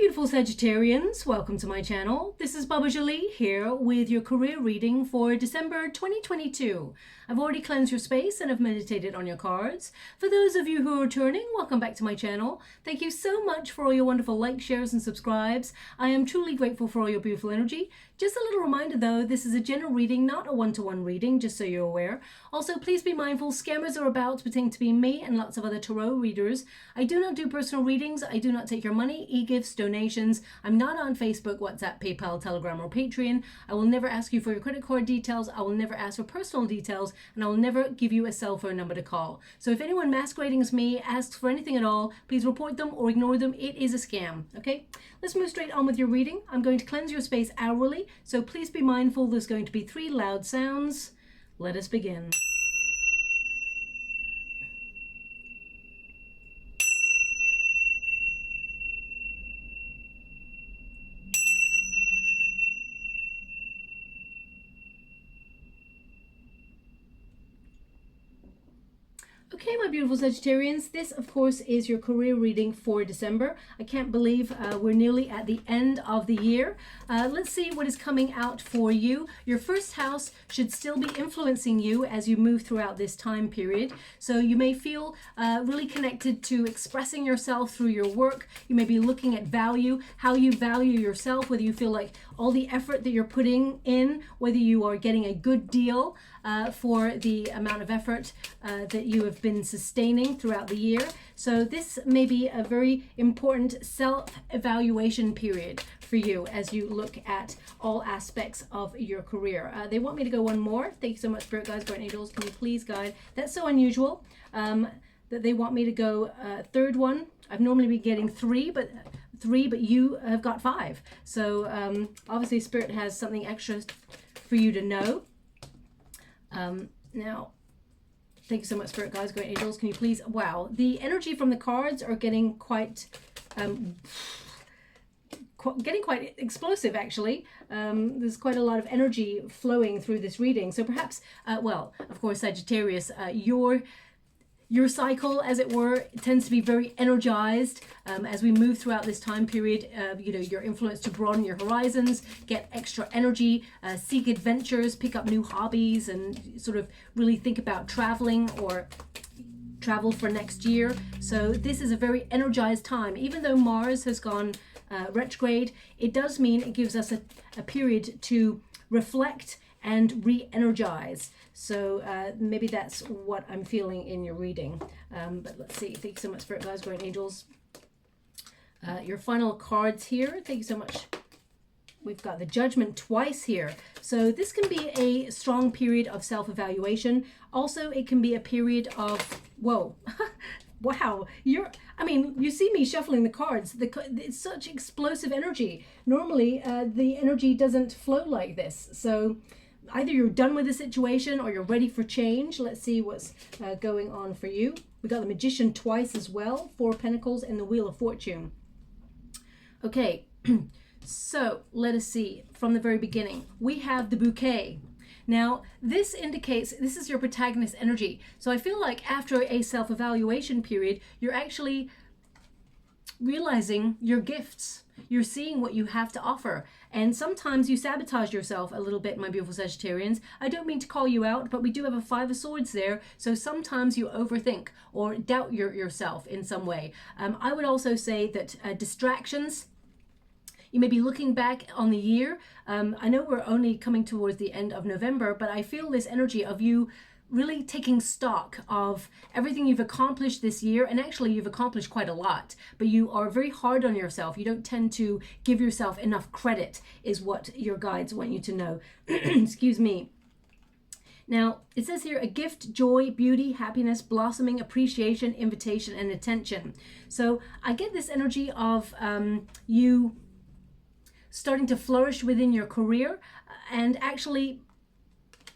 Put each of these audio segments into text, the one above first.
beautiful Sagittarians, welcome to my channel. This is Baba Jolie here with your career reading for December 2022. I've already cleansed your space and have meditated on your cards. For those of you who are returning, welcome back to my channel. Thank you so much for all your wonderful likes, shares and subscribes. I am truly grateful for all your beautiful energy. Just a little reminder though, this is a general reading, not a one-to-one reading, just so you're aware. Also, please be mindful, scammers are about pretending to be me and lots of other tarot readers. I do not do personal readings. I do not take your money, e-gifts, donations. I'm not on Facebook, WhatsApp, PayPal, Telegram, or Patreon. I will never ask you for your credit card details. I will never ask for personal details, and I will never give you a cell phone number to call. So if anyone masquerading as me asks for anything at all, please report them or ignore them. It is a scam, okay? Let's move straight on with your reading. I'm going to cleanse your space hourly, so please be mindful there's going to be 3 loud sounds. Let us begin. Okay, my beautiful Sagittarians, this of course is your career reading for December. I can't believe we're nearly at the end of the year. Let's see what is coming out for you. Your first house should still be influencing you as you move throughout this time period. So you may feel really connected to expressing yourself through your work. You may be looking at value, how you value yourself, whether you feel like all the effort that you're putting in, whether you are getting a good deal for the amount of effort that you have been sustaining throughout the year. So this may be a very important self-evaluation period for you as you look at all aspects of your career. They want me to go one more. Thank you so much, Spirit Guides, Guardian Angels. Can you please guide? That's so unusual that they want me to go third one. I've normally been getting three, but you have got 5. So obviously Spirit has something extra for you to know. Now, thank you so much, Spirit Guides, Great Angels. Can you please, wow, the energy from the cards are getting quite explosive actually. There's quite a lot of energy flowing through this reading. So perhaps, well, of course, Sagittarius, your cycle, as it were, tends to be very energized as we move throughout this time period. You know, your influence to broaden your horizons, get extra energy, seek adventures, pick up new hobbies, and sort of really think about traveling or travel for next year. So this is a very energized time. Even though Mars has gone retrograde, it does mean it gives us a period to reflect and re-energize. So maybe that's what I'm feeling in your reading. But let's see. Thank you so much, Spirit Guides, Guardian Angels. Your final cards here. Thank you so much. We've got the Judgment twice here. So this can be a strong period of self-evaluation. Also, it can be a period of, whoa, wow, I mean, you see me shuffling the cards. It's such explosive energy. Normally, the energy doesn't flow like this. So either you're done with the situation or you're ready for change. Let's see what's going on for you. We got the Magician twice as well, 4 Pentacles and the Wheel of Fortune. Okay, so let us see from the very beginning. We have the Bouquet. Now, this indicates this is your protagonist energy. So I feel like after a self-evaluation period, you're actually realizing your gifts. You're seeing what you have to offer. And sometimes you sabotage yourself a little bit, my beautiful Sagittarians. I don't mean to call you out, but we do have a 5 of Swords there. So sometimes you overthink or doubt yourself in some way. I would also say that distractions, you may be looking back on the year. I know we're only coming towards the end of November, but I feel this energy of you really taking stock of everything you've accomplished this year. And actually you've accomplished quite a lot, but you are very hard on yourself. You don't tend to give yourself enough credit, is what your guides want you to know. Excuse me. Now, it says here, a gift, joy, beauty, happiness, blossoming, appreciation, invitation, and attention. So I get this energy of you starting to flourish within your career and actually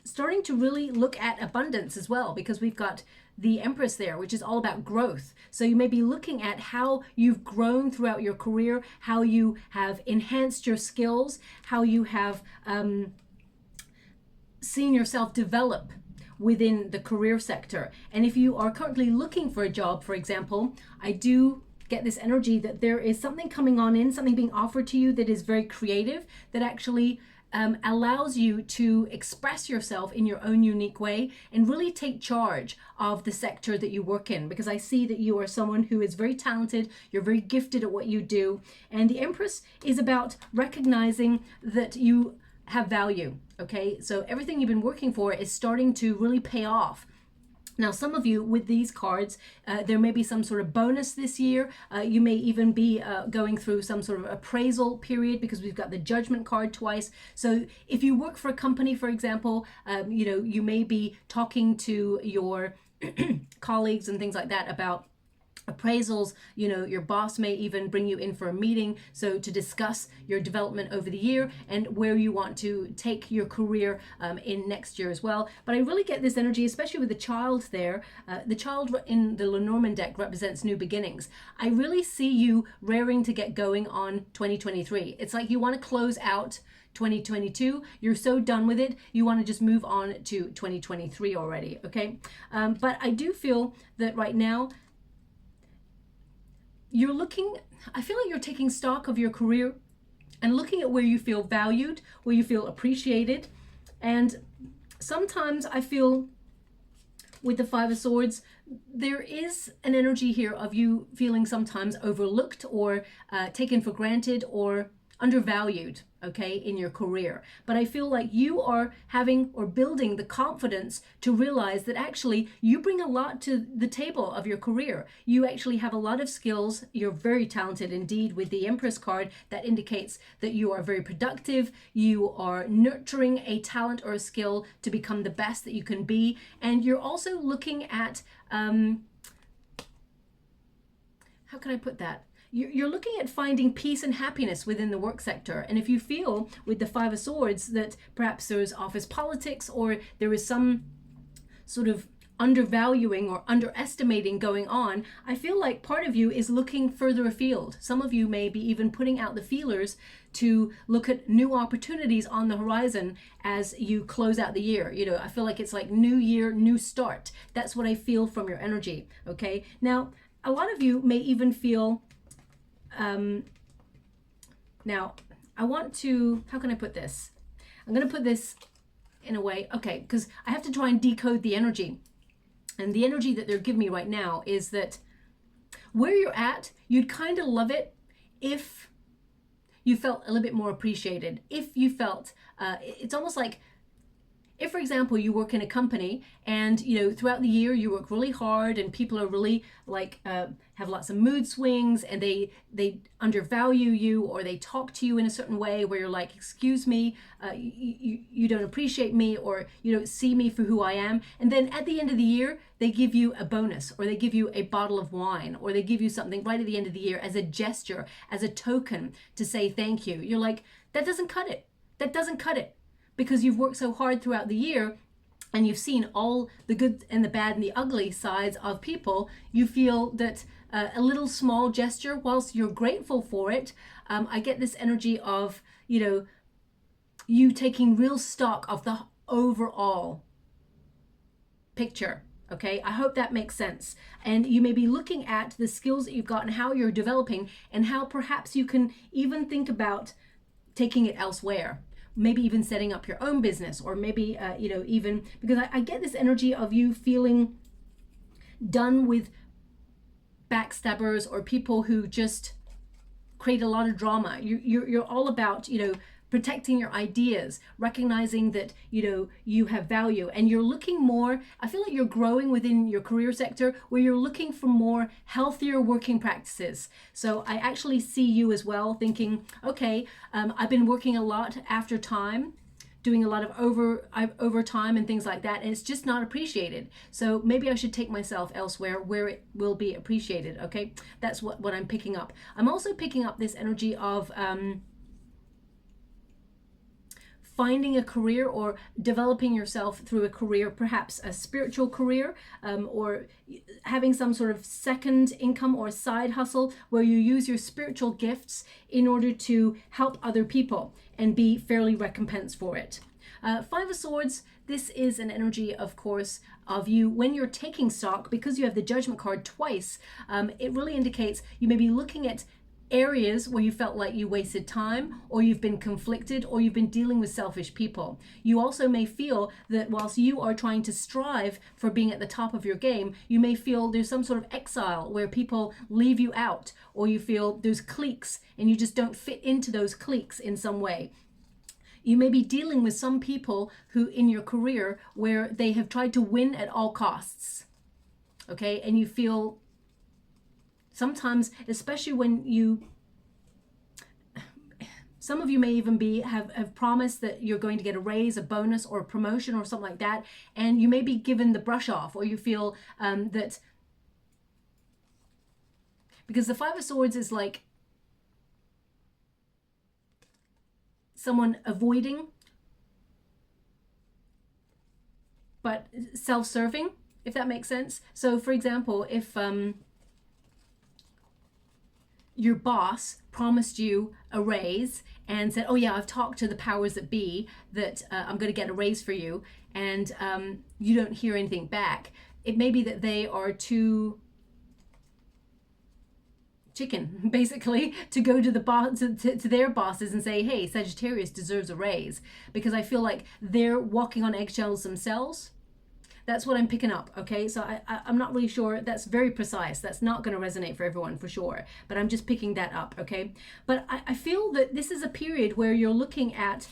starting to really look at abundance as well, because we've got the Empress there, which is all about growth. So you may be looking at how you've grown throughout your career, how you have enhanced your skills, how you have seen yourself develop within the career sector. And if you are currently looking for a job, for example, I do get this energy that there is something coming on in, something being offered to you that is very creative, that actually allows you to express yourself in your own unique way and really take charge of the sector that you work in, because I see that you are someone who is very talented, you're very gifted at what you do, and the Empress is about recognizing that you have value. Okay, so everything you've been working for is starting to really pay off. Now, some of you with these cards, there may be some sort of bonus this year. You may even be going through some sort of appraisal period, because we've got the Judgment card twice. So if you work for a company, for example, you know, you may be talking to your colleagues and things like that about appraisals. You know, your boss may even bring you in for a meeting, so to discuss your development over the year and where you want to take your career in next year as well. But I really get this energy, especially with the child there. The child in the Lenormand deck represents new beginnings. I really see you raring to get going on 2023. It's like you want to close out 2022. You're so done with it, you want to just move on to 2023 already. Okay, but I do feel that right now you're looking, I feel like you're taking stock of your career and looking at where you feel valued, where you feel appreciated. And sometimes I feel with the Five of Swords, there is an energy here of you feeling sometimes overlooked or taken for granted or undervalued, okay, in your career. But I feel like you are having or building the confidence to realize that actually you bring a lot to the table of your career. You actually have a lot of skills. You're very talented indeed. With the Empress card, that indicates that you are very productive. You are nurturing a talent or a skill to become the best that you can be. And you're also looking at, how can I put that? You're looking at finding peace and happiness within the work sector. And if you feel with the Five of Swords that perhaps there's office politics or there is some sort of undervaluing or underestimating going on, I feel like part of you is looking further afield. Some of you may be even putting out the feelers to look at new opportunities on the horizon as you close out the year. You know, I feel like it's like new year, new start. That's what I feel from your energy. Okay, now a lot of you may even feel now I want to, how can I put this? I'm going to put this in a way, okay, because I have to try and decode the energy. And the energy that they're giving me right now is that where you're at, you'd kind of love it if you felt a little bit more appreciated. If you felt, it's almost like, if, for example, you work in a company and, you know, throughout the year you work really hard and people are really like, have lots of mood swings and they undervalue you, or they talk to you in a certain way where you're like, excuse me, you don't appreciate me, or you don't see me for who I am. And then at the end of the year, they give you a bonus, or they give you a bottle of wine, or they give you something right at the end of the year as a gesture, as a token to say thank you. You're like, that doesn't cut it. That doesn't cut it. Because you've worked so hard throughout the year and you've seen all the good and the bad and the ugly sides of people, you feel that a little small gesture, whilst you're grateful for it, I get this energy of, you know, you taking real stock of the overall picture. Okay, I hope that makes sense. And you may be looking at the skills that you've got and how you're developing, and how perhaps you can even think about taking it elsewhere. Maybe even setting up your own business, or maybe, you know, even because I get this energy of you feeling done with backstabbers or people who just create a lot of drama. You're all about, you know, protecting your ideas, recognizing that, you know, you have value, and you're looking more, I feel like you're growing within your career sector where you're looking for more healthier working practices. So I actually see you as well thinking, okay, I've been working a lot after time, doing a lot of overtime and things like that, and it's just not appreciated. So maybe I should take myself elsewhere where it will be appreciated. Okay, that's what I'm picking up. I'm also picking up this energy of finding a career or developing yourself through a career, perhaps a spiritual career, or having some sort of second income or side hustle where you use your spiritual gifts in order to help other people. and be fairly recompensed for it. Five of Swords, this is an energy, of course, of you when you're taking stock. Because you have the Judgment card twice, it really indicates you may be looking at areas where you felt like you wasted time, or you've been conflicted, or you've been dealing with selfish people. You also may feel that whilst you are trying to strive for being at the top of your game, you may feel there's some sort of exile where people leave you out, or you feel there's cliques and you just don't fit into those cliques in some way. You may be dealing with some people who in your career where they have tried to win at all costs. Okay, and you feel sometimes, especially when some of you may even have promised that you're going to get a raise, a bonus, or a promotion or something like that, and you may be given the brush off, or you feel that, because the Five of Swords is like someone avoiding but self-serving, if that makes sense. So for example, if your boss promised you a raise and said, oh yeah, I've talked to the powers that be that I'm going to get a raise for you, and you don't hear anything back, it may be that they are too chicken, basically, to go to the boss, to their bosses and say, hey, Sagittarius deserves a raise, because I feel like they're walking on eggshells themselves. That's what I'm picking up, okay? So I'm not really sure. That's very precise. That's not going to resonate for everyone for sure, but I'm just picking that up, okay? But I feel that this is a period where you're looking at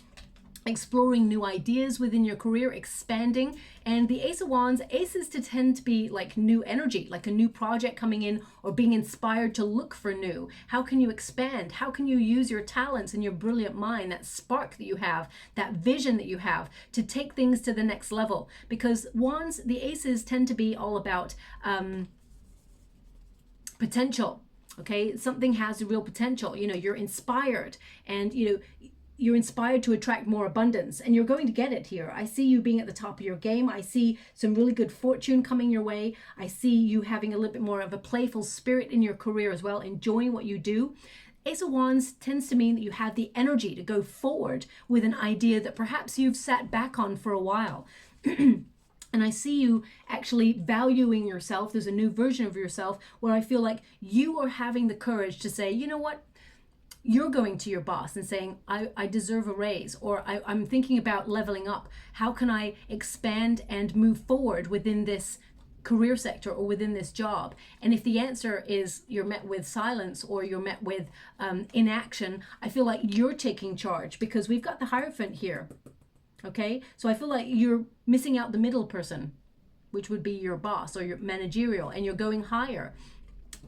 exploring new ideas within your career, expanding. And the Ace of Wands, aces tend to be like new energy, like a new project coming in, or being inspired to look for new. How can you expand? How can you use your talents and your brilliant mind, that spark that you have, that vision that you have, to take things to the next level? Because Wands, the aces tend to be all about potential. Okay, something has a real potential. You know, you're inspired, and you know, you're inspired to attract more abundance, and you're going to get it here. I see you being at the top of your game. I see some really good fortune coming your way. I see you having a little bit more of a playful spirit in your career as well, enjoying what you do. Ace of Wands tends to mean that you have the energy to go forward with an idea that perhaps you've sat back on for a while. And I see you actually valuing yourself. There's a new version of yourself where I feel like you are having the courage to say, you know what? You're going to your boss and saying, I deserve a raise, or I'm thinking about leveling up. How can I expand and move forward within this career sector or within this job? And if the answer is you're met with silence, or you're met with inaction, I feel like you're taking charge, because we've got the Hierophant here. Okay, so I feel like you're missing out the middle person, which would be your boss or your managerial, and you're going higher.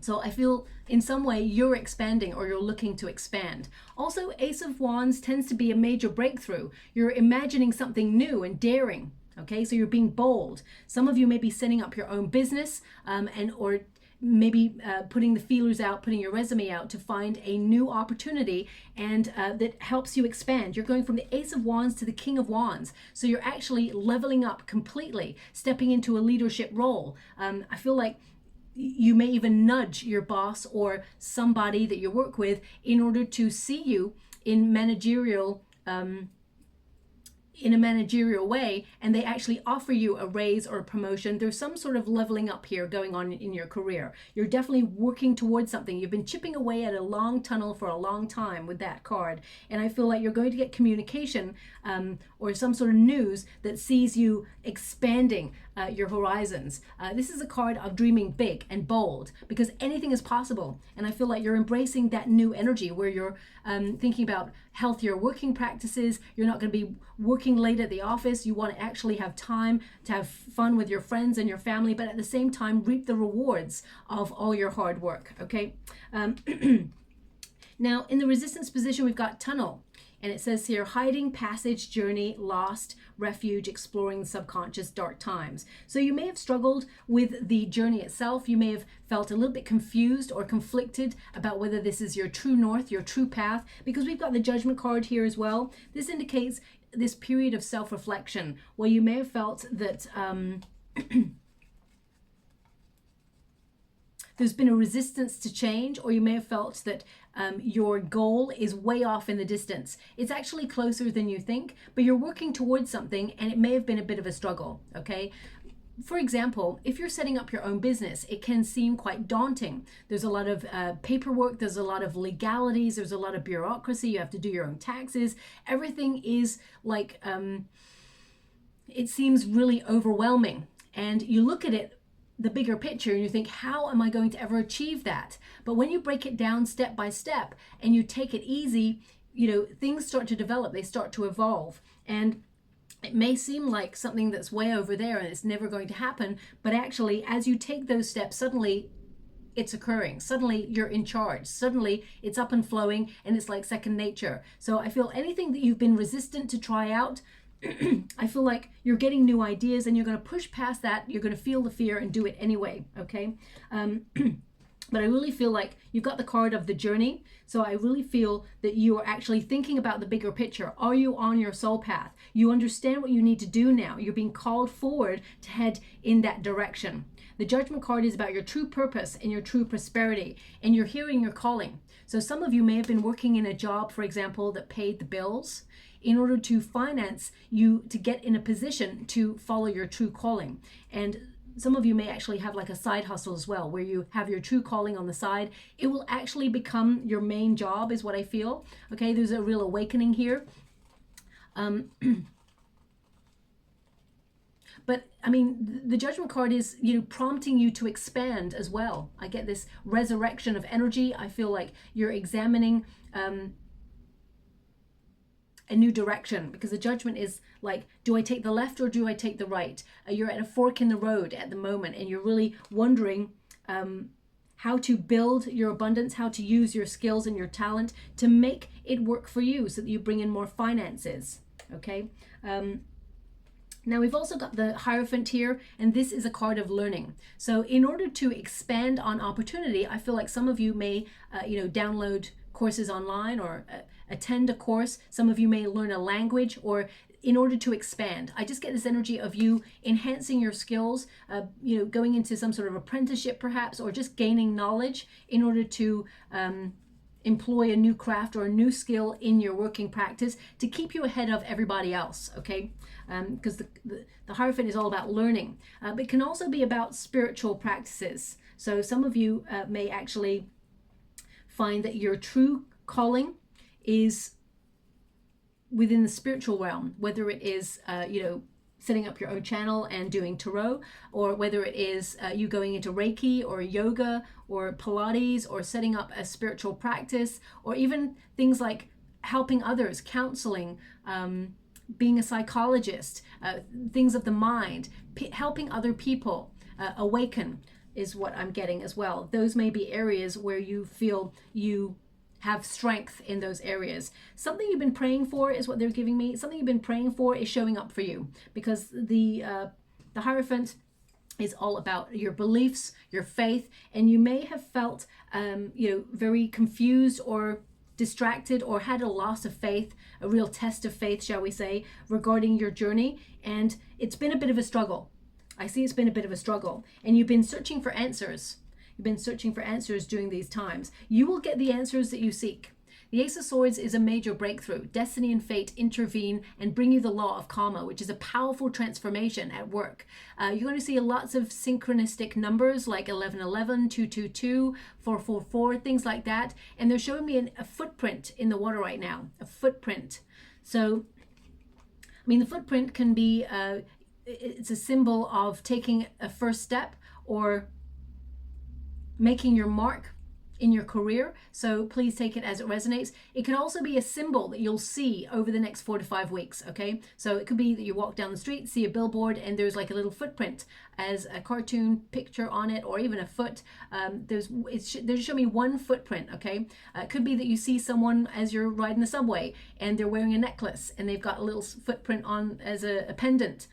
So I feel in some way you're expanding, or you're looking to expand. Also, Ace of Wands tends to be a major breakthrough. You're imagining something new and daring. Okay, so you're being bold. Some of you may be setting up your own business, or maybe putting the feelers out, putting your resume out to find a new opportunity, and that helps you expand. You're going from the Ace of Wands to the King of Wands. So you're actually leveling up completely, stepping into a leadership role. I feel like you may even nudge your boss or somebody that you work with in order to see you in managerial in a managerial way, and they actually offer you a raise or a promotion. There's some sort of leveling up here going on in your career. You're definitely working towards something. You've been chipping away at a long tunnel for a long time with that card, and I feel like you're going to get communication or some sort of news that sees you expanding your horizons. This is a card of dreaming big and bold, because anything is possible, and I feel like you're embracing that new energy where you're thinking about healthier working practices. You're not going to be working late at the office. You want to actually have time to have fun with your friends and your family, but at the same time reap the rewards of all your hard work. Okay. Now in the resistance position, we've got tunnel. And it says here, hiding, passage, journey, lost, refuge, exploring the subconscious, dark times. So you may have struggled with the journey itself. You may have felt a little bit confused or conflicted about whether this is your true north, your true path, because we've got the Judgment card here as well. This indicates this period of self-reflection where you may have felt that there's been a resistance to change, or you may have felt that your goal is way off in the distance. It's actually closer than you think, but you're working towards something and it may have been a bit of a struggle, okay? For example, if you're setting up your own business, it can seem quite daunting. There's a lot of paperwork, there's a lot of legalities, there's a lot of bureaucracy, you have to do your own taxes. Everything is like, it seems really overwhelming. And you look at it, the bigger picture, and you think, how am I going to ever achieve that? But when you break it down step by step and you take it easy, you know, things start to develop, they start to evolve. And it may seem like something that's way over there and it's never going to happen, but actually, as you take those steps, suddenly it's occurring. Suddenly you're in charge. Suddenly it's up and flowing and it's like second nature. So I feel anything that you've been resistant to try out, I feel like you're getting new ideas and you're going to push past that. You're going to feel the fear and do it anyway, okay? But I really feel like you've got the card of the journey. So I really feel that you are actually thinking about the bigger picture. Are you on your soul path? You understand what you need to do now. You're being called forward to head in that direction. The Judgment card is about your true purpose and your true prosperity, and you're hearing your calling. So some of you may have been working in a job, for example, that paid the bills in order to finance you to get in a position to follow your true calling. And some of you may actually have like a side hustle as well, where you have your true calling on the side. It will actually become your main job, is what I feel. Okay, there's a real awakening here. But I mean, the Judgment card is, you know, prompting you to expand as well. I get this resurrection of energy. I feel like you're examining a new direction, because the Judgment is like, do I take the left or do I take the right? You're at a fork in the road at the moment, and you're really wondering how to build your abundance, how to use your skills and your talent to make it work for you so that you bring in more finances, okay? Now we've also got the Hierophant here, and this is a card of learning. So in order to expand on opportunity, I feel like some of you may, you know, download courses online or attend a course. Some of you may learn a language, or in order to expand. I just get this energy of you enhancing your skills, you know, going into some sort of apprenticeship perhaps, or just gaining knowledge in order to employ a new craft or a new skill in your working practice to keep you ahead of everybody else, okay? Because the Hierophant is all about learning, but it can also be about spiritual practices. So some of you may actually find that your true calling is within the spiritual realm, whether it is, you know, setting up your own channel and doing tarot, or whether it is you going into Reiki or yoga or Pilates, or setting up a spiritual practice, or even things like helping others, counseling, being a psychologist, things of the mind, helping other people awaken is what I'm getting as well. Those may be areas where you feel you have strength in those areas. Something you've been praying for is what they're giving me. Something you've been praying for is showing up for you, because the Hierophant is all about your beliefs, your faith, and you may have felt you know, very confused or distracted, or had a loss of faith, a real test of faith, shall we say, regarding your journey, and it's been a bit of a struggle. I see it's been a bit of a struggle, and you've been searching for answers. You've been searching for answers during these times. You will get the answers that you seek. The Ace of Swords is a major breakthrough. Destiny and fate intervene and bring you the law of karma, which is a powerful transformation at work. You're going to see lots of synchronistic numbers like 1111, 222, 444, things like that. And they're showing me a footprint in the water right now, a footprint. So, I mean, the footprint can be, it's a symbol of taking a first step or making your mark in your career. So please take it as it resonates. It can also be a symbol that you'll see over the next 4 to 5 weeks, okay? So it could be that you walk down the street, see a billboard, and there's like a little footprint as a cartoon picture on it, or even a foot. There's show me one footprint, okay? It could be that you see someone as you're riding the subway and they're wearing a necklace and they've got a little footprint on as a pendant,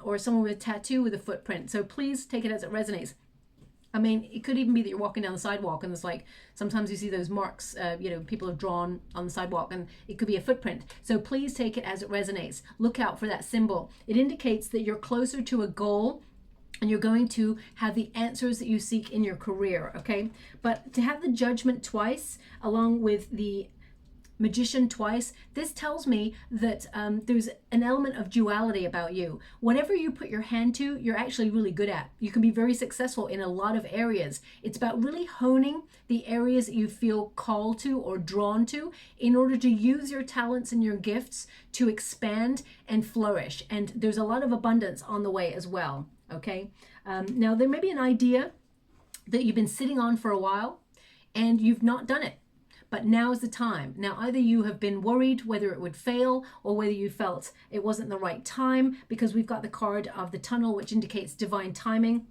or someone with a tattoo with a footprint. So please take it as it resonates. I mean, it could even be that you're walking down the sidewalk and there's like, sometimes you see those marks, you know, people have drawn on the sidewalk, and it could be a footprint. So please take it as it resonates. Look out for that symbol. It indicates that you're closer to a goal and you're going to have the answers that you seek in your career, okay? But to have the Judgment twice, along with the Magician twice, this tells me that there's an element of duality about you. Whatever you put your hand to, you're actually really good at. You can be very successful in a lot of areas. It's about really honing the areas that you feel called to or drawn to in order to use your talents and your gifts to expand and flourish. And there's a lot of abundance on the way as well, okay? Now, there may be an idea that you've been sitting on for a while and you've not done it. But now is the time. Now, either you have been worried whether it would fail or whether you felt it wasn't the right time, because we've got the card of the tunnel, which indicates divine timing.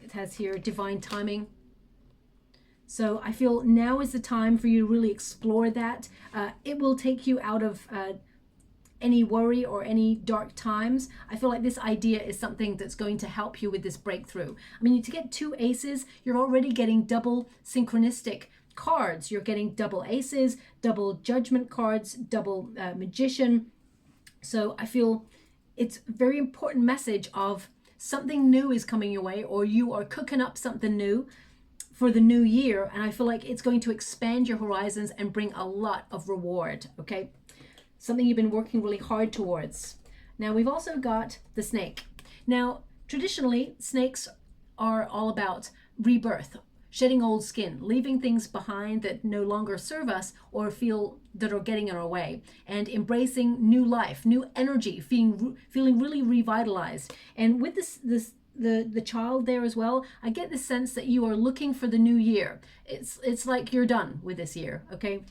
It has here divine timing. So I feel now is the time for you to really explore that. It will take you out of any worry or any dark times. I feel like this idea is something that's going to help you with this breakthrough. I mean, to get 2 aces, you're already getting double synchronistic cards. You're getting double aces, double Judgment cards, double Magician. So I feel it's a very important message of something new is coming your way, or you are cooking up something new for the new year. And I feel like it's going to expand your horizons and bring a lot of reward, okay? Something you've been working really hard towards. Now, we've also got the Snake. Now, traditionally, snakes are all about rebirth, shedding old skin, leaving things behind that no longer serve us or feel that are getting in our way, and embracing new life, new energy, feeling really revitalized. And with the child there as well, I get the sense that you are looking for the new year. It's like you're done with this year, okay?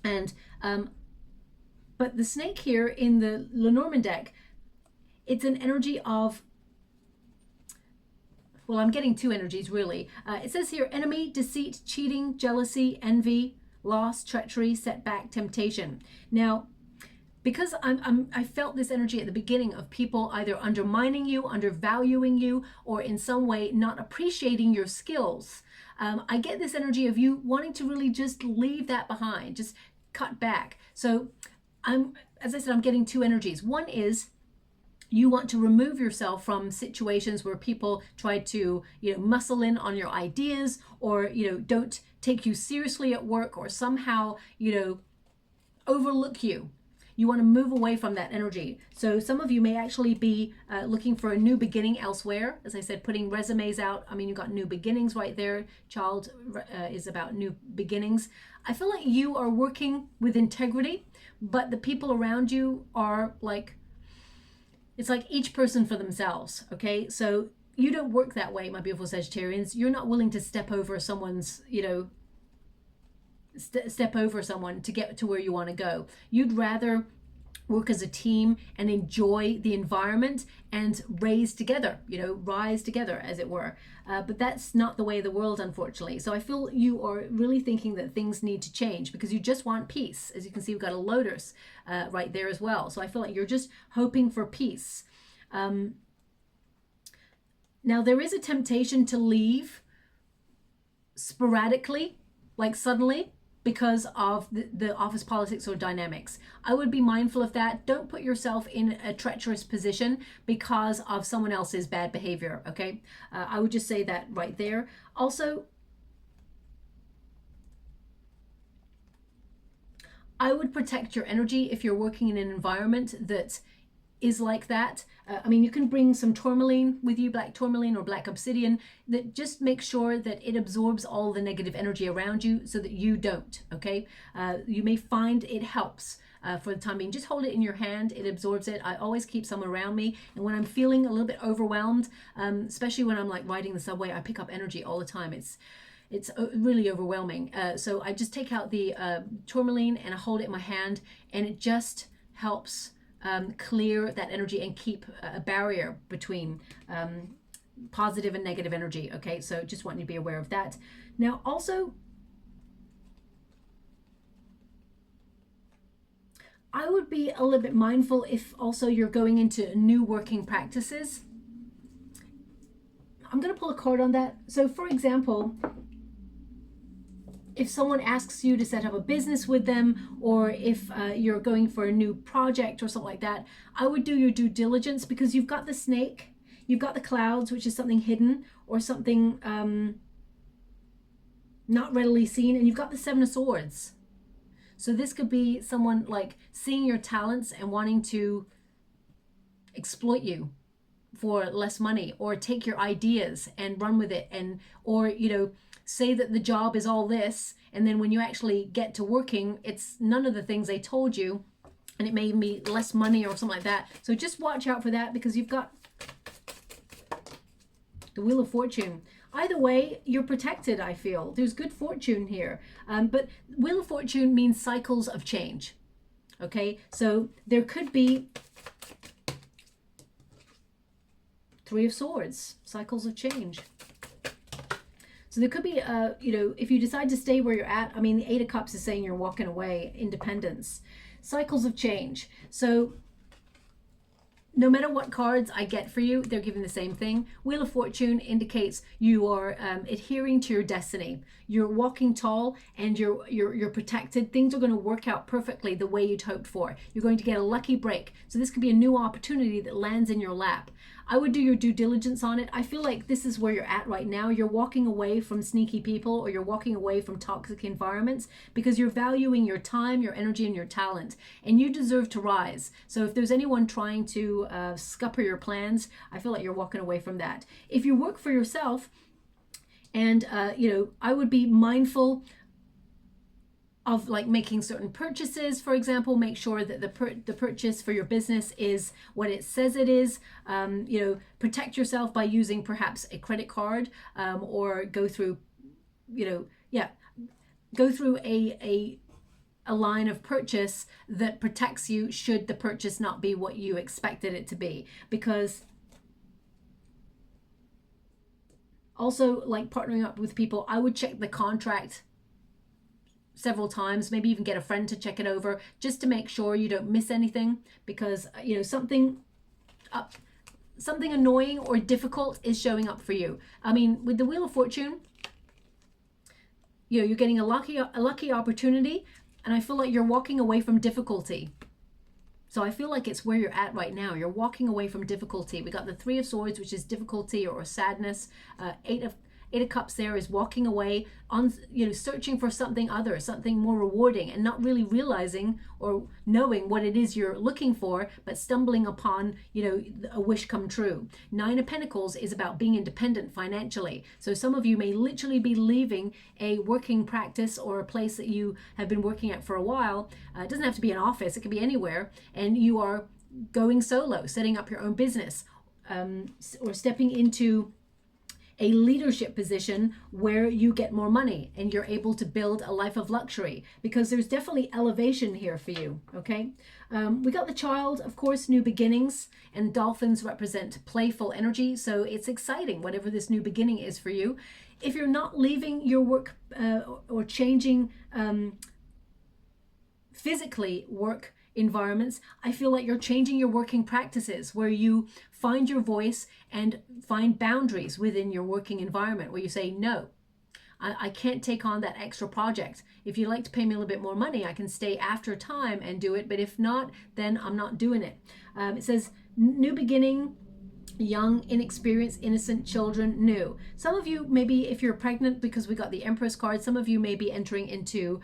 And but the Snake here in the Lenormand deck, it's an energy of, well, I'm getting 2 energies really. It says here, enemy, deceit, cheating, jealousy, envy, loss, treachery, setback, temptation. Now, because I felt this energy at the beginning of people either undermining you, undervaluing you, or in some way not appreciating your skills, I get this energy of you wanting to really just leave that behind, just cut back. So as I said, I'm getting 2 energies. One is, you want to remove yourself from situations where people try to, muscle in on your ideas, or, don't take you seriously at work, or somehow, overlook you. You want to move away from that energy. So some of you may actually be looking for a new beginning elsewhere. As I said, putting resumes out. I mean, you've got new beginnings right there. Child is about new beginnings. I feel like you are working with integrity, but the people around you are like, it's like each person for themselves, okay? So you don't work that way, my beautiful Sagittarians. You're not willing to step over someone's, step over someone to get to where you want to go. You'd rather work as a team and enjoy the environment and rise together, as it were. But that's not the way of the world, unfortunately. So I feel you are really thinking that things need to change because you just want peace. As you can see, we've got a lotus right there as well. So I feel like you're just hoping for peace. Now, there is a temptation to leave sporadically, like suddenly, because of the office politics or dynamics. I would be mindful of that. Don't put yourself in a treacherous position because of someone else's bad behavior, okay? I would just say that right there. Also, I would protect your energy if you're working in an environment that is like that. I mean, you can bring some tourmaline with you, black tourmaline or black obsidian, that just make sure that it absorbs all the negative energy around you so that you don't, okay? You may find it helps for the time being. Just hold it in your hand, it absorbs it. I always keep some around me, and when I'm feeling a little bit overwhelmed, especially when I'm like riding the subway, I pick up energy all the time. It's really overwhelming. So I just take out the tourmaline and I hold it in my hand, and it just helps clear that energy and keep a barrier between positive and negative energy. Okay, so just want you to be aware of that. Now, also, I would be a little bit mindful if also you're going into new working practices. I'm going to pull a card on that. So, for example, if someone asks you to set up a business with them, or if you're going for a new project or something like that, I would do your due diligence because you've got the snake, You've got the clouds, which is something hidden or something not readily seen. And you've got the Seven of Swords. So this could be someone like seeing your talents and wanting to exploit you for less money, or take your ideas and run with it, and or say that the job is all this, and then when you actually get to working, it's none of the things they told you, and it may be less money or something like that. So just watch out for that, because you've got the Wheel of Fortune. Either way, you're protected. I feel there's good fortune here, but Wheel of Fortune means cycles of change. Okay, so there could be Three of Swords, cycles of change. So there could be, if you decide to stay where you're at, I mean, the Eight of Cups is saying you're walking away, independence, cycles of change. So no matter what cards I get for you, they're giving the same thing. Wheel of Fortune indicates you are adhering to your destiny. You're walking tall, and you're protected. Things are going to work out perfectly the way you'd hoped for. You're going to get a lucky break. So this could be a new opportunity that lands in your lap. I would do your due diligence on it. I feel like this is where you're at right now. You're walking away from sneaky people, or you're walking away from toxic environments, because you're valuing your time, your energy, and your talent, and you deserve to rise. So if there's anyone trying to scupper your plans, I feel like you're walking away from that. If you work for yourself, and I would be mindful of like making certain purchases. For example, make sure that the purchase for your business is what it says it is. Protect yourself by using perhaps a credit card, or go through a line of purchase that protects you should the purchase not be what you expected it to be. Because also, like partnering up with people, I would check the contract several times, maybe even get a friend to check it over, just to make sure you don't miss anything, because something annoying or difficult is showing up for you. I mean, with the Wheel of Fortune, you're getting a lucky opportunity, and I feel like you're walking away from difficulty. So I feel like it's where you're at right now. You're walking away from difficulty. We got the Three of Swords, which is difficulty or sadness. Eight of Cups there is walking away on, searching for something other, something more rewarding, and not really realizing or knowing what it is you're looking for, but stumbling upon, a wish come true. Nine of Pentacles is about being independent financially. So some of you may literally be leaving a working practice or a place that you have been working at for a while. It doesn't have to be an office, it could be anywhere, and you are going solo, setting up your own business, or stepping into a leadership position where you get more money and you're able to build a life of luxury, because there's definitely elevation here for you. Okay, we got the Child, of course, new beginnings, and dolphins represent playful energy, so it's exciting whatever this new beginning is for you. If you're not leaving your work or changing physically work environments, I feel like you're changing your working practices, where you find your voice and find boundaries within your working environment, where you say, no, I can't take on that extra project. If you'd like to pay me a little bit more money, I can stay after time and do it, but if not, then I'm not doing it. It says new beginning, young, inexperienced, innocent children, new. Some of you, maybe if you're pregnant, because we got the Empress card, some of you may be entering into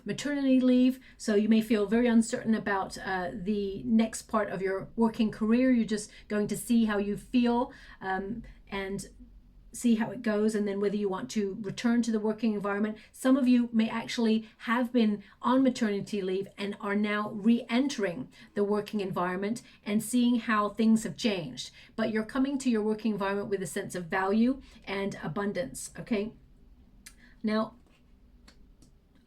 maternity leave, so you may feel very uncertain about the next part of your working career. You're just going to see how you feel and see how it goes, and then whether you want to return to the working environment. Some of you may actually have been on maternity leave and are now re-entering the working environment and seeing how things have changed, but you're coming to your working environment with a sense of value and abundance. Okay, now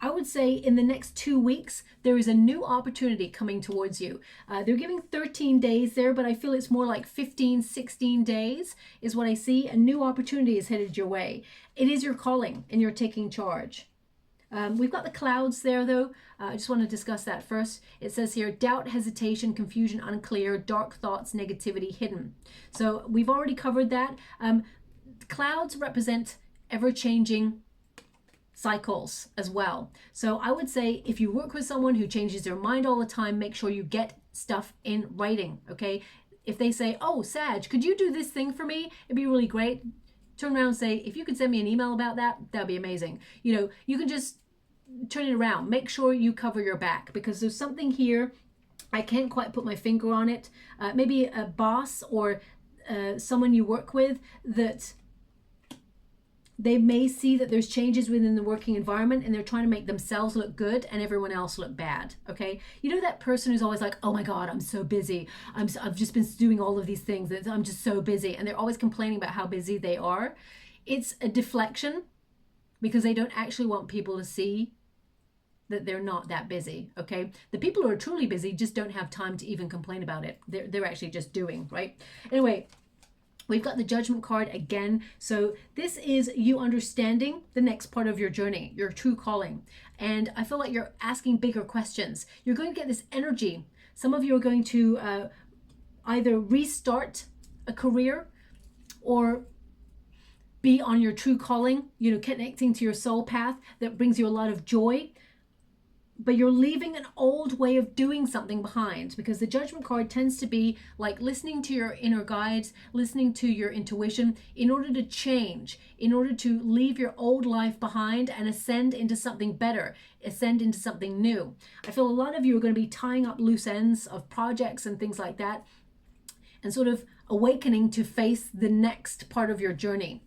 I would say in the next 2 weeks, there is a new opportunity coming towards you. They're giving 13 days there, but I feel it's more like 15, 16 days is what I see. A new opportunity is headed your way. It is your calling, and you're taking charge. We've got the clouds there, though. I just want to discuss that first. It says here, doubt, hesitation, confusion, unclear, dark thoughts, negativity, hidden. So we've already covered that. Clouds represent ever-changing cycles as well. So I would say if you work with someone who changes their mind all the time, make sure you get stuff in writing. Okay, if they say, oh, Sag, could you do this thing for me? It'd be really great. Turn around and say, if you could send me an email about that, that'd be amazing. You know, you can just turn it around. Make sure you cover your back, because there's something here. I can't quite put my finger on it. Maybe a boss or someone you work with, that they may see that there's changes within the working environment and they're trying to make themselves look good and everyone else look bad. Okay, you know that person who's always like, oh my god, I'm so busy, I've just been doing all of these things, I'm just so busy, and they're always complaining about how busy they are. It's a deflection, because they don't actually want people to see that they're not that busy. Okay, the people who are truly busy just don't have time to even complain about it. They're actually just doing, right? Anyway, we've got the Judgment card again. So this is you understanding the next part of your journey, your true calling. And I feel like you're asking bigger questions. You're going to get this energy. Some of you are going to either restart a career or be on your true calling, you know, connecting to your soul path that brings you a lot of joy. But you're leaving an old way of doing something behind, because the Judgment card tends to be like listening to your inner guides, listening to your intuition in order to change, in order to leave your old life behind and ascend into something better, ascend into something new. I feel a lot of you are going to be tying up loose ends of projects and things like that, and sort of awakening to face the next part of your journey.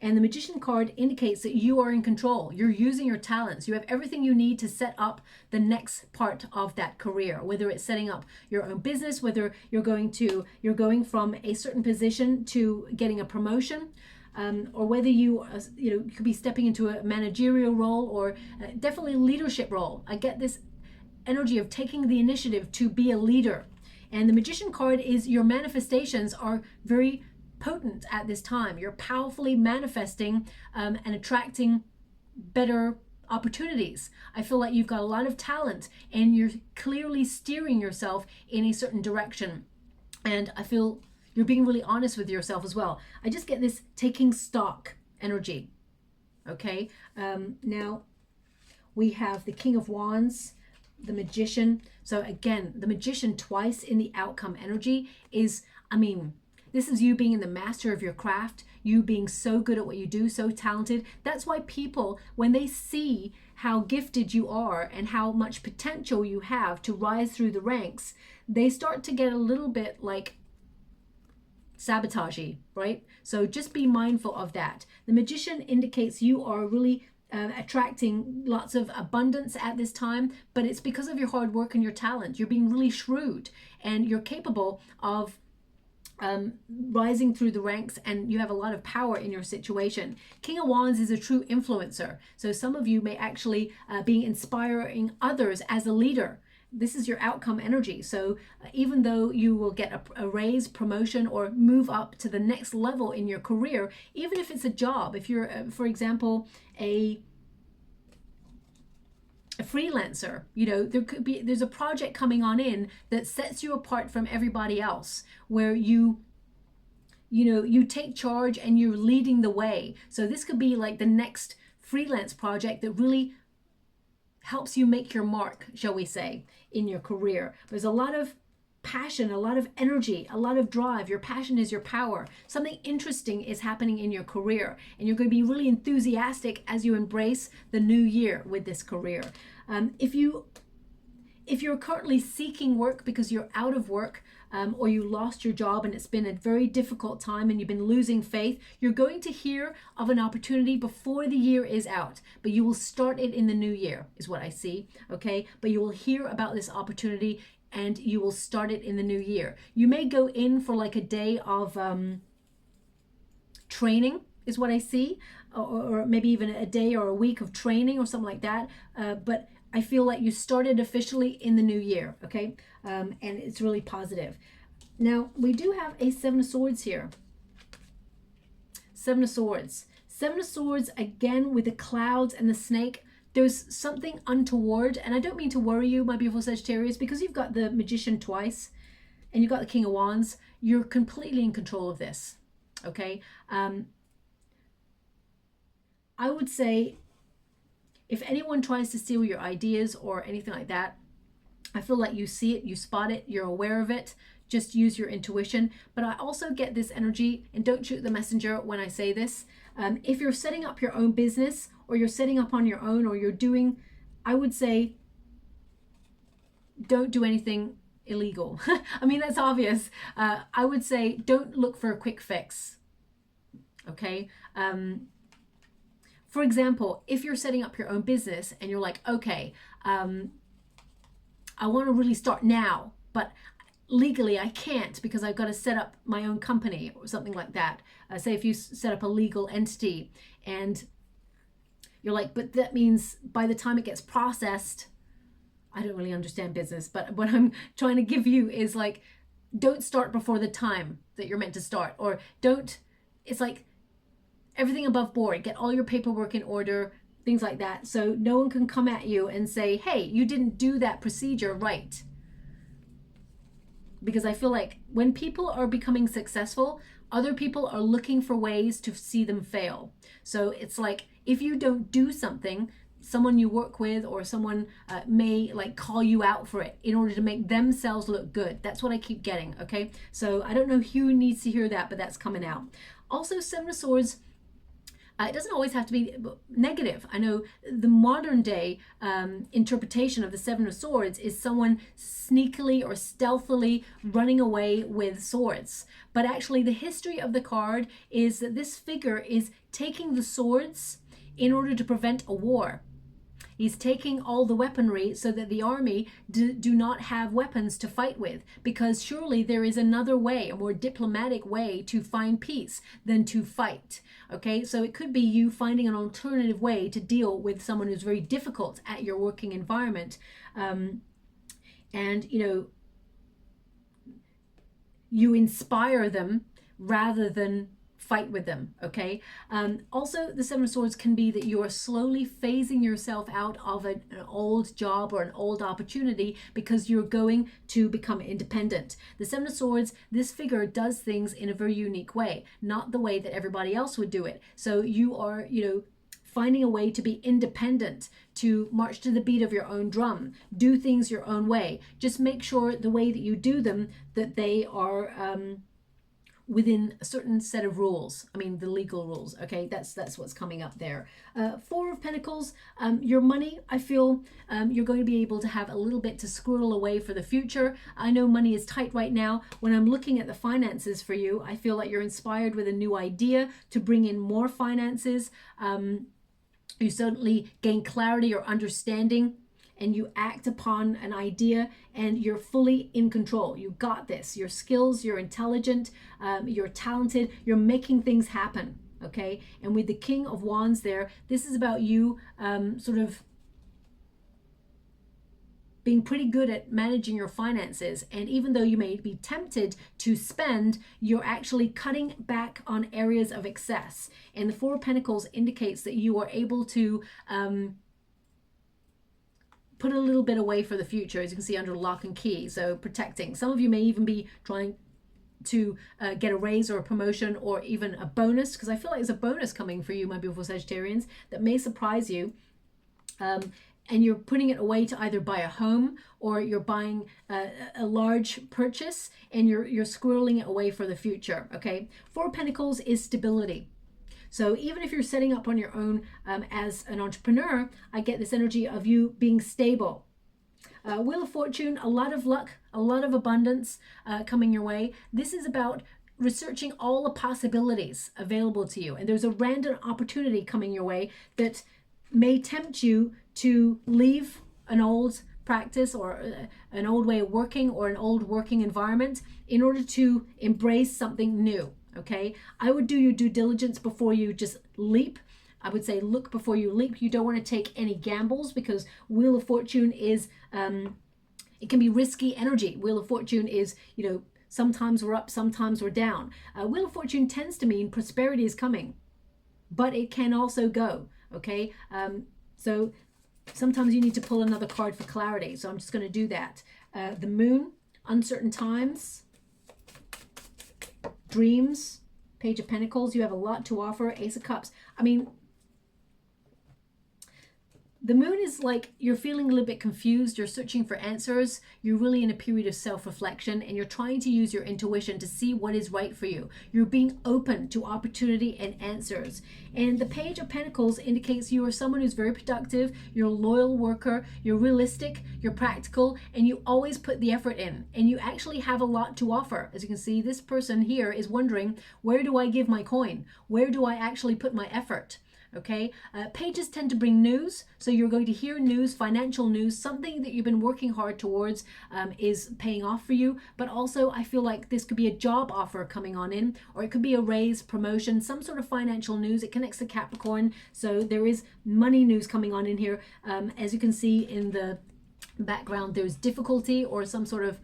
And the Magician card indicates that you are in control. You're using your talents. You have everything you need to set up the next part of that career, whether it's setting up your own business, whether you're going from a certain position to getting a promotion, or whether you could be stepping into a managerial role, or definitely a leadership role. I get this energy of taking the initiative to be a leader. And the Magician card is your manifestations are very potent at this time. You're powerfully manifesting and attracting better opportunities. I feel like you've got a lot of talent and you're clearly steering yourself in a certain direction. And I feel you're being really honest with yourself as well. I just get this taking stock energy. Okay. Now we have the King of Wands, the Magician. So again, the Magician twice in the outcome energy is, this is you being the master of your craft, you being so good at what you do, so talented. That's why people, when they see how gifted you are and how much potential you have to rise through the ranks, they start to get a little bit like sabotagey, right? So just be mindful of that. The Magician indicates you are really attracting lots of abundance at this time, but it's because of your hard work and your talent. You're being really shrewd and you're capable of rising through the ranks, and you have a lot of power in your situation. King of Wands is a true influencer. So some of you may actually be inspiring others as a leader. This is your outcome energy. So even though you will get a raise, promotion, or move up to the next level in your career, even if it's a job, if you're, for example, a freelancer, there's a project coming on in that sets you apart from everybody else, where you take charge and you're leading the way. So this could be like the next freelance project that really helps you make your mark, shall we say, in your career. There's a lot of passion, a lot of energy, a lot of drive. Your passion is your power. Something interesting is happening in your career, and you're going to be really enthusiastic as you embrace the new year with this career. If you're currently seeking work because you're out of work, or you lost your job and it's been a very difficult time and you've been losing faith, you're going to hear of an opportunity before the year is out, but you will start it in the new year, is what I see. Okay, but you will hear about this opportunity and you will start it in the new year. You may go in for like a day of training, is what I see, or maybe even a day or a week of training or something like that. But I feel like you started officially in the new year, okay? And it's really positive. Now, we do have a Seven of Swords here. Seven of Swords. Seven of Swords, again, with the clouds and the snake. There's something untoward, and I don't mean to worry you, my beautiful Sagittarius, because you've got the Magician twice, and you've got the King of Wands. You're completely in control of this, okay? I would say, if anyone tries to steal your ideas or anything like that, I feel like you see it, you spot it, you're aware of it. Just use your intuition. But I also get this energy, and don't shoot the messenger when I say this. If you're setting up your own business, or you're setting up on your own, or you're doing, I would say, don't do anything illegal. I mean, that's obvious. I would say don't look for a quick fix. Okay. For example, if you're setting up your own business and you're like, okay, I want to really start now, but legally I can't because I've got to set up my own company or something like that. Say if you set up a legal entity and you're like, but that means by the time it gets processed, I don't really understand business, but what I'm trying to give you is like, don't start before the time that you're meant to start, or don't, it's like everything above board, get all your paperwork in order, things like that. So no one can come at you and say, hey, you didn't do that procedure right. Because I feel like when people are becoming successful, other people are looking for ways to see them fail. So it's like, if you don't do something, someone you work with or someone may like call you out for it in order to make themselves look good. That's what I keep getting, okay? So I don't know who needs to hear that, but that's coming out. Also, Seven of Swords, it doesn't always have to be negative. I know the modern day interpretation of the Seven of Swords is someone sneakily or stealthily running away with swords. But actually the history of the card is that this figure is taking the swords in order to prevent a war. He's taking all the weaponry so that the army do not have weapons to fight with, because surely there is another way, a more diplomatic way to find peace than to fight. Okay, so it could be you finding an alternative way to deal with someone who's very difficult at your working environment. And, you know, you inspire them rather than fight with them, okay? Also, the Seven of Swords can be that you are slowly phasing yourself out of an old job or an old opportunity because you're going to become independent. The Seven of Swords, this figure does things in a very unique way, not the way that everybody else would do it. So you are, you know, finding a way to be independent, to march to the beat of your own drum, do things your own way. Just make sure the way that you do them, that they are within a certain set of rules. I mean, the legal rules, okay? That's what's coming up there. Four of Pentacles, your money, I feel you're going to be able to have a little bit to squirrel away for the future. I know money is tight right now. When I'm looking at the finances for you, I feel like you're inspired with a new idea to bring in more finances. You certainly gain clarity or understanding, and you act upon an idea and you're fully in control. You got this. Your skills, you're intelligent, you're talented, you're making things happen, okay? And with the King of Wands there, this is about you sort of being pretty good at managing your finances. And even though you may be tempted to spend, you're actually cutting back on areas of excess. And the Four of Pentacles indicates that you are able to put a little bit away for the future, as you can see under lock and key. So protecting. Some of you may even be trying to get a raise or a promotion or even a bonus, because I feel like there's a bonus coming for you, my beautiful Sagittarians, that may surprise you. And you're putting it away to either buy a home or you're buying a large purchase and you're squirreling it away for the future, okay? Four of Pentacles is stability. So even if you're setting up on your own as an entrepreneur, I get this energy of you being stable. Wheel of Fortune, a lot of luck, a lot of abundance coming your way. This is about researching all the possibilities available to you. And there's a random opportunity coming your way that may tempt you to leave an old practice or an old way of working or an old working environment in order to embrace something new. Okay, I would do your due diligence before you just leap. I would say look before you leap. You don't want to take any gambles, because Wheel of Fortune is, it can be risky energy. Wheel of Fortune is, you know, sometimes we're up, sometimes we're down. Wheel of Fortune tends to mean prosperity is coming, but it can also go, okay? So sometimes you need to pull another card for clarity. So I'm just going to do that. The Moon, uncertain times. Dreams, Page of Pentacles, you have a lot to offer. Ace of Cups. I mean, The moon is like you're feeling a little bit confused, you're searching for answers, you're really in a period of self-reflection, and you're trying to use your intuition to see what is right for you. You're being open to opportunity and answers. And the Page of Pentacles indicates you are someone who's very productive, you're a loyal worker, you're realistic, you're practical, and you always put the effort in. And you actually have a lot to offer. As you can see, this person here is wondering, where do I give my coin? Where do I actually put my effort? Okay, pages tend to bring news, so you're going to hear news, financial news, something that you've been working hard towards is paying off for you. But also I feel like this could be a job offer coming on in, or it could be a raise, promotion, some sort of financial news. It connects to Capricorn, so there is money news coming on in here. As you can see in the background, there's difficulty or some sort of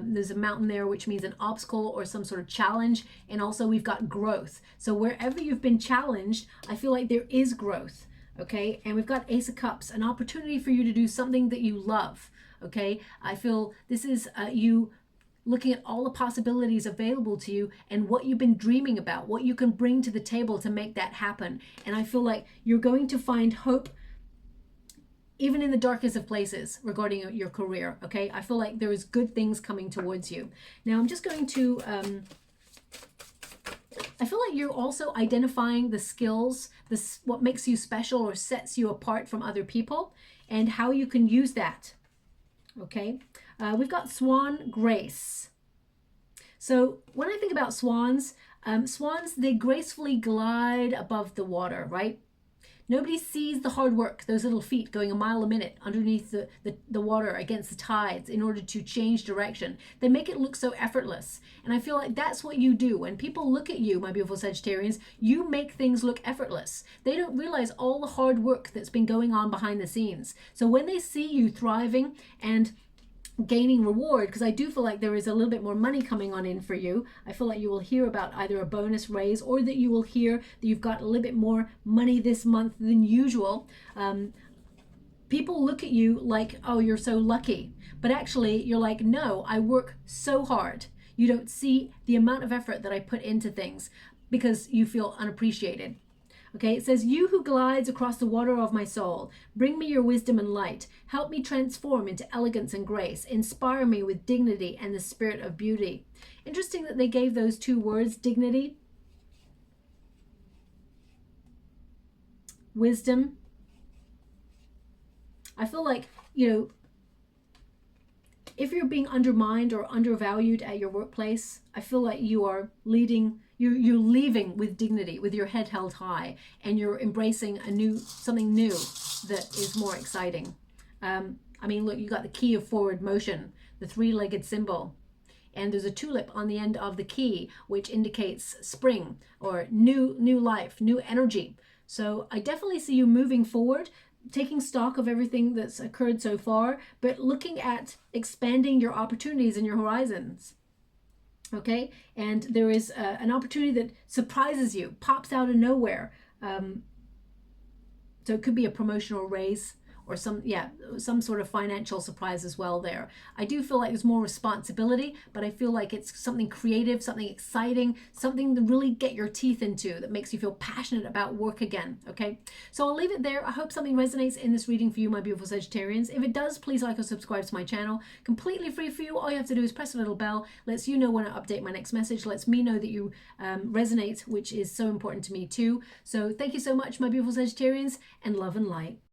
there's a mountain there, which means an obstacle or some sort of challenge. And also we've got growth. So wherever you've been challenged, I feel like there is growth. Okay. And we've got Ace of Cups, an opportunity for you to do something that you love. Okay. I feel this is you looking at all the possibilities available to you and what you've been dreaming about, what you can bring to the table to make that happen. And I feel like you're going to find hope even in the darkest of places regarding your career. Okay, I feel like there is good things coming towards you. Now I'm just going to I feel like you're also identifying the skills, what makes you special or sets you apart from other people, and how you can use that. Okay, we've got Swan Grace. So when I think about swans, swans, they gracefully glide above the water, right? Nobody sees the hard work, those little feet going a mile a minute underneath the water against the tides in order to change direction. They make it look so effortless. And I feel like that's what you do. When people look at you, my beautiful Sagittarians, you make things look effortless. They don't realize all the hard work that's been going on behind the scenes. So when they see you thriving and gaining reward, because I do feel like there is a little bit more money coming on in for you. I feel like you will hear about either a bonus raise, or that you will hear that you've got a little bit more money this month than usual. People look at you like, oh, you're so lucky. But actually you're like, no, I work so hard. You don't see the amount of effort that I put into things because you feel unappreciated. Okay, it says, you who glides across the water of my soul, bring me your wisdom and light. Help me transform into elegance and grace. Inspire me with dignity and the spirit of beauty. Interesting that they gave those two words, dignity, wisdom. I feel like, you know, if you're being undermined or undervalued at your workplace, I feel like you are leading, you're leaving with dignity, with your head held high, and you're embracing something new that is more exciting. I mean, look, you got the key of forward motion, the three-legged symbol, and there's a tulip on the end of the key, which indicates spring or new life, new energy. So I definitely see you moving forward, taking stock of everything that's occurred so far, but looking at expanding your opportunities and your horizons. Okay, and there is an opportunity that surprises you, pops out of nowhere. So it could be a promotion or raise, or some sort of financial surprise as well there. I do feel like there's more responsibility, but I feel like it's something creative, something exciting, something to really get your teeth into that makes you feel passionate about work again. Okay, so I'll leave it there. I hope something resonates in this reading for you, my beautiful Sagittarians. If it does, please like or subscribe to my channel. Completely free for you. All you have to do is press a little bell, lets you know when I update my next message, lets me know that you resonate, which is so important to me too. So thank you so much, my beautiful Sagittarians, and love and light.